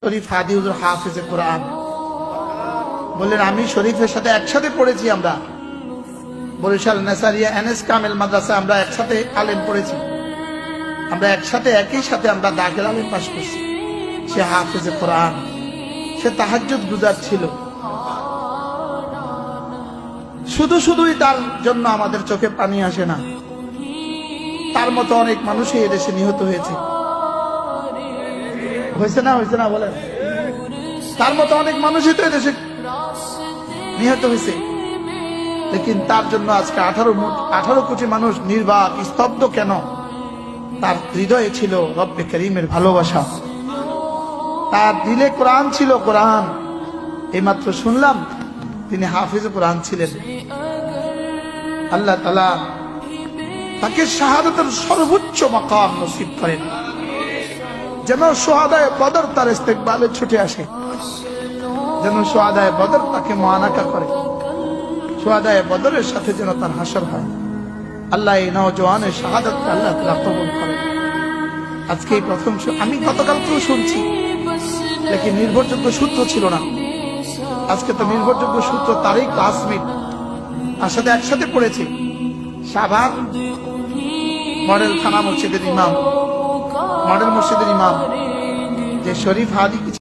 শরীফ হাদি হুজুর হাফেজে কোরআন বললেন, আমি শরীফের সাথে একসাথে পড়েছি। আমরা বরিশাল নেসারিয়া এনএস কামেল মাদ্রাসা আমরা একসাথে আলেম পড়েছি। আমরা একসাথে একই সাথে আমরা দাখিল আলেম পাশ করছি। সে হাফেজে কোরআন, সে তাহাজ্জুদ গুজার ছিল। শুধুই তার জন্য আমাদের চোখে পানি আসে না, তার মতো অনেক মানুষই এদেশে নিহত হয়েছে। হয়েছে না বলেন? তার মতো অনেক মানুষই তো এদেশে নিহত হয়েছে, লেকিন তার জন্য আজকে 18 কোটি মানুষ নির্বাক স্তব্ধ কেন? তার হৃদয়ে ছিল রব্বে করিমের ভালোবাসা, তার দিলে কোরআন ছিল। কোরআন এইমাত্র শুনলাম তিনি হাফিজ কোরআন ছিলেন। আল্লাহ তাআলা তাকে শাহাদাতের সর্বোচ্চ মাকাম নসিব করেন, যেন শুহাদায়ে বদর তার ইস্তেকবালে ছুটে আসে, যেন শুহাদায়ে বদর তাকে মুআনাকা করে, শুহাদায়ে বদরের সাথে যেন তার হাসর হয়। আল্লাহ এই নওজওয়ানের শাহাদাতকে আল্লাহ তাআলা কবুল করেন। আজকে এই প্রথম আমি গতকালকেও শুনছি, লেকিন নির্ভরযোগ্য সূত্র ছিল না। আজকে তো নির্ভরযোগ্য সূত্র, তারই ক্লাসমেট, তার সাথে একসাথে পড়েছি। শাহবাগ মডেল থানা মসজিদের ইমাম, মডেল মসজিদের ইমাম যে শরীফ হাদি